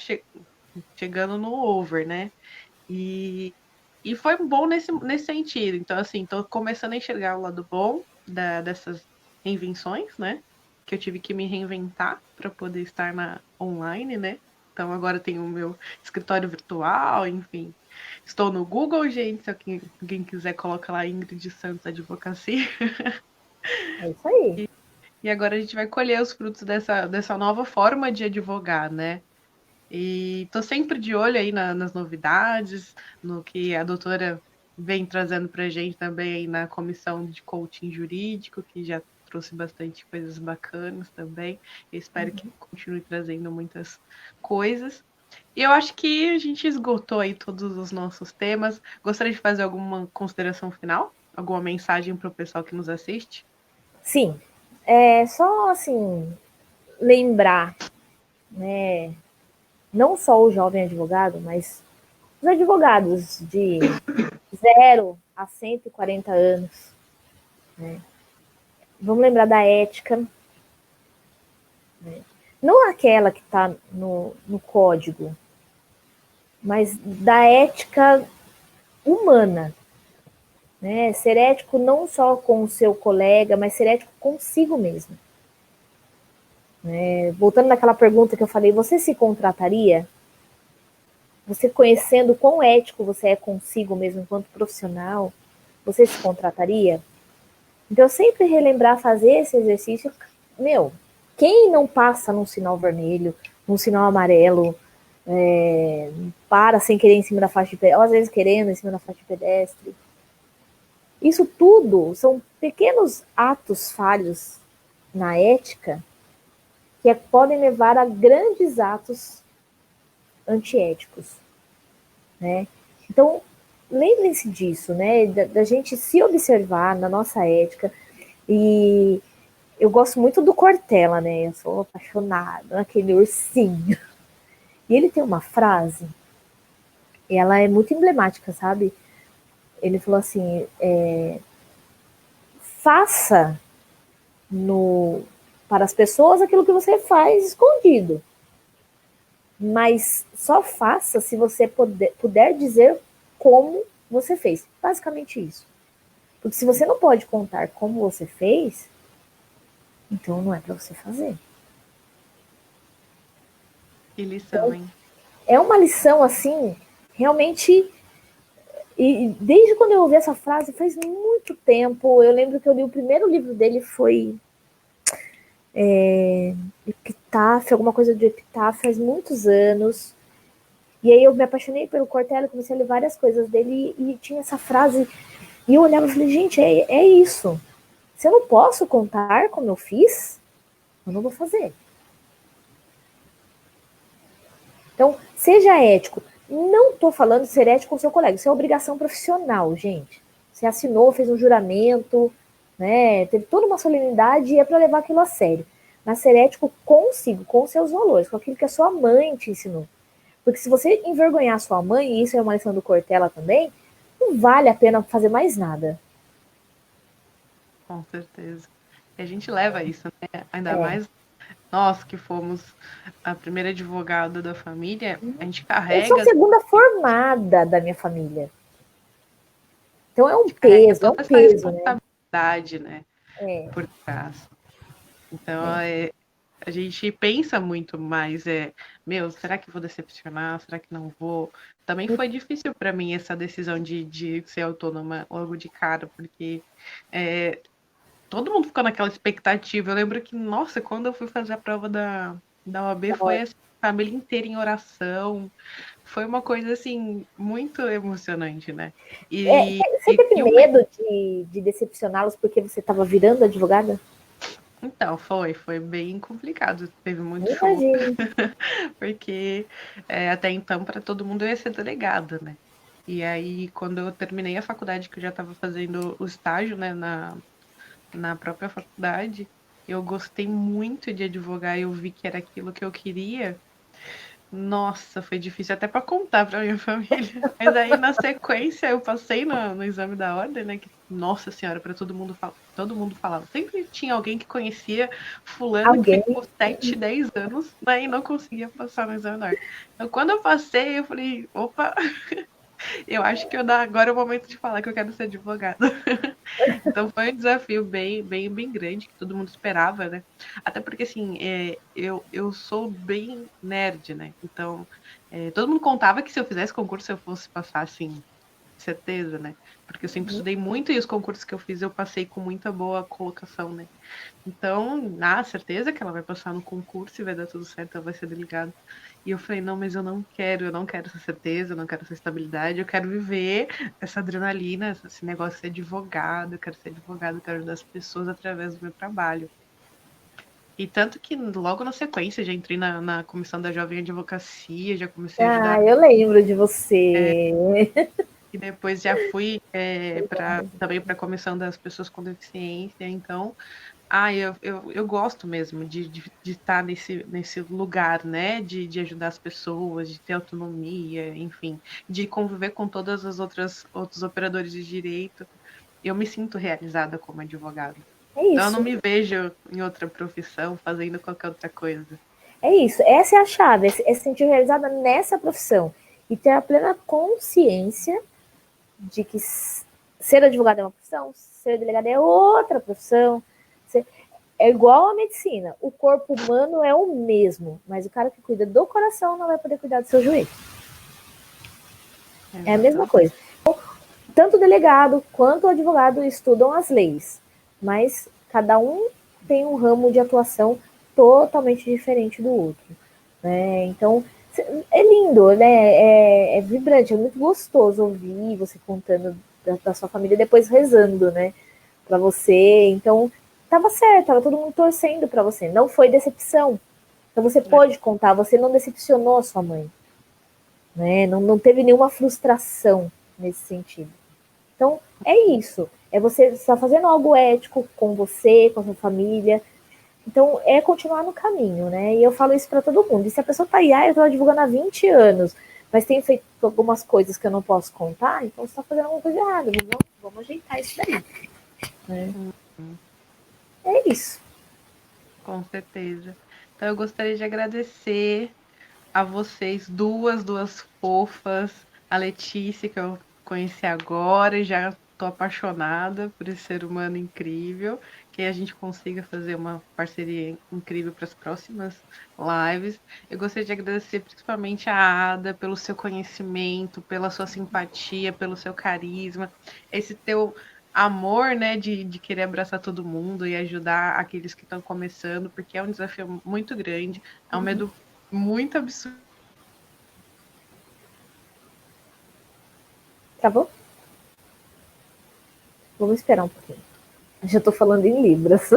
chegando no over, né? E foi bom nesse sentido. Então, assim, estou começando a enxergar o lado bom dessas invenções, né? que eu tive que me reinventar para poder estar online, né? Então agora tenho o meu escritório virtual, enfim. Estou no Google, gente, se alguém quiser coloca lá Ingrid Santos Advocacia. É isso aí. E agora a gente vai colher os frutos dessa nova forma de advogar, né? E tô sempre de olho aí nas novidades, no que a doutora vem trazendo para a gente também aí na comissão de coaching jurídico, que já trouxe bastante coisas bacanas também. Eu espero que continue trazendo muitas coisas. E eu acho que a gente esgotou aí todos os nossos temas. Gostaria de fazer alguma consideração final? Alguma mensagem para o pessoal que nos assiste? Sim, é só assim lembrar, né? Não só o jovem advogado, mas os advogados de 0 a 140 anos. Né? Vamos lembrar da ética, né? Não aquela que está no código, mas da ética humana. Né? Ser ético não só com o seu colega, mas ser ético consigo mesmo. Né? Voltando naquela pergunta que eu falei, você se contrataria? Você conhecendo quão ético você é consigo mesmo enquanto profissional, você se contrataria? Então, sempre relembrar fazer esse exercício. Meu, quem não passa num sinal vermelho, num sinal amarelo, para sem querer em cima da faixa de pedestre, ou às vezes querendo em cima da faixa de pedestre. Isso tudo são pequenos atos falhos na ética que podem levar a grandes atos antiéticos, né? Então, lembrem-se disso, né? Da gente se observar na nossa ética. E eu gosto muito do Cortella, né? Eu sou apaixonada naquele ursinho. E ele tem uma frase, e ela é muito emblemática, sabe? Ele falou assim: faça para as pessoas aquilo que você faz escondido. Mas só faça se você puder dizer como você fez. Basicamente isso. Porque se você não pode contar como você fez, então não é para você fazer. Que lição, Então, hein? é uma lição assim, realmente. E desde quando eu ouvi essa frase, faz muito tempo. Eu lembro que eu li o primeiro livro dele, foi Epitáfio, alguma coisa de Epitáfio, faz muitos anos. E aí eu me apaixonei pelo Cortella, comecei a ler várias coisas dele e tinha essa frase. E eu olhava e falei, gente, é isso. Se eu não posso contar como eu fiz, eu não vou fazer. Então, seja ético. Não estou falando de ser ético com seu colega, isso é obrigação profissional, gente. Você assinou, fez um juramento, né? Teve toda uma solenidade e é para levar aquilo a sério. Mas ser ético consigo, com seus valores, com aquilo que a sua mãe te ensinou. Porque se você envergonhar a sua mãe, e isso é uma lição do Cortella também, não vale a pena fazer mais nada. Com certeza. E a gente leva isso, né? Ainda É. mais nós que fomos a primeira advogada da família, a gente Eu sou a carrega, segunda formada da minha família. Então a gente carrega é toda um essa peso, né? responsabilidade, né, É, por trás. Então, é. a gente pensa muito mais, meu, será que vou decepcionar? Será que não vou? Também foi difícil para mim essa decisão de ser autônoma logo de cara, porque todo mundo ficou naquela expectativa. Eu lembro que, nossa, quando eu fui fazer a prova da OAB, foi assim, a família inteira em oração. Foi uma coisa, assim, muito emocionante, né? E, Você teve e o medo de decepcioná-los porque você estava virando advogada? Então, foi bem complicado. Teve muito Eu show, imagino. porque até então, para todo mundo, eu ia ser delegada, né? E aí, quando eu terminei a faculdade, que eu já estava fazendo o estágio, né, na própria faculdade, eu gostei muito de advogar, eu vi que era aquilo que eu queria. Nossa, foi difícil até para contar para minha família. Mas aí, na sequência, eu passei no exame da ordem, né? Que, nossa senhora, para todo mundo falava. Sempre tinha alguém que conhecia fulano que Alguém. ficou 7, 10 anos, né, e não conseguia passar no exame da ordem. Então, quando eu passei, eu falei, opa, Eu acho que agora é o momento de falar que eu quero ser advogada. Então foi um desafio bem grande, que todo mundo esperava, né? Até porque, assim, eu sou bem nerd, né? Então, todo mundo contava que se eu fizesse concurso eu fosse passar, assim, certeza, né? Porque eu sempre estudei muito e os concursos que eu fiz eu passei com muita boa colocação, né? Então, na certeza que ela vai passar no concurso e vai dar tudo certo, ela vai ser delegada. E eu falei, não, mas eu não quero essa certeza, eu não quero essa estabilidade, eu quero viver essa adrenalina, esse negócio de ser advogado, eu quero ser advogado, eu quero ajudar as pessoas através do meu trabalho. E tanto que logo na sequência já entrei na comissão da Jovem Advocacia, já comecei a ajudar. Ah, eu lembro de você. E depois já fui também para a comissão das pessoas com deficiência. Então, eu gosto mesmo de estar nesse lugar, né? De ajudar as pessoas, de ter autonomia, enfim, de conviver com todas as outros operadores de direito. Eu me sinto realizada como advogada. É Então, eu não isso. me vejo em outra profissão fazendo qualquer outra coisa. É isso. Essa é a chave. É se sentir realizada nessa profissão. E ter a plena consciência de que ser advogado é uma profissão, ser delegado é outra profissão. É igual à medicina. O corpo humano é o mesmo, mas o cara que cuida do coração não vai poder cuidar do seu joelho. É a mesma Exatamente. coisa. Tanto o delegado quanto o advogado estudam as leis, mas cada um tem um ramo de atuação totalmente diferente do outro. Né? Então, é lindo, né? É vibrante, é muito gostoso ouvir você contando da sua família, depois rezando, né? Para você. Então, tava certo, tava todo mundo torcendo para você. Não foi decepção. Então, você pode contar, você não decepcionou a sua mãe. Né? Não teve nenhuma frustração nesse sentido. Então, é isso. É você estar fazendo algo ético com você, com a sua família. Então, é continuar no caminho, né? E eu falo isso para todo mundo. E se a pessoa tá aí, eu tô advogando há 20 anos, mas tem feito algumas coisas que eu não posso contar, então você tá fazendo alguma coisa errada. Vamos ajeitar isso daí. Né? Uhum. É isso. Com certeza. Então, eu gostaria de agradecer a vocês duas fofas, a Letícia, que eu conheci agora e já estou apaixonada por esse ser humano incrível, que a gente consiga fazer uma parceria incrível para as próximas lives. Eu gostaria de agradecer principalmente a Ada pelo seu conhecimento, pela sua simpatia, pelo seu carisma, esse teu amor, né, de querer abraçar todo mundo e ajudar aqueles que estão começando, porque é um desafio muito grande, é um medo muito absurdo. Tá bom? Vamos esperar um pouquinho. Já tô falando em Libras.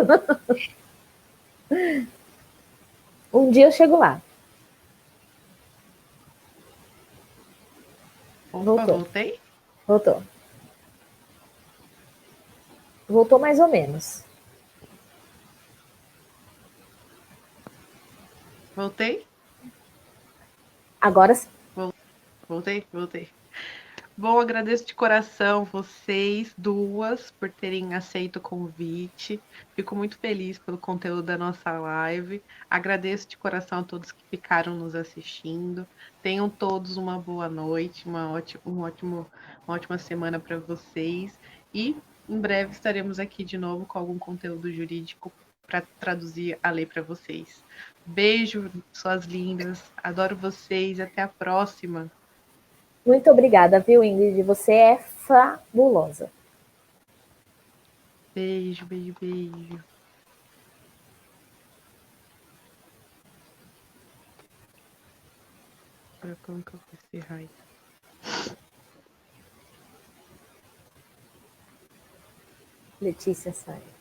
Um dia eu chego lá. Opa, Voltou. voltei? Voltou. Voltou mais ou menos. Voltei? Agora sim. Voltei. Bom, agradeço de coração vocês duas por terem aceito o convite. Fico muito feliz pelo conteúdo da nossa live. Agradeço de coração a todos que ficaram nos assistindo. Tenham todos uma boa noite, uma ótima semana para vocês. E em breve estaremos aqui de novo com algum conteúdo jurídico para traduzir a lei para vocês. Beijo, suas lindas. Adoro vocês. Até a próxima. Muito obrigada, viu, Ingrid? Você é fabulosa. Beijo. Agora como que eu vou encerrar isso? Letícia Sainz.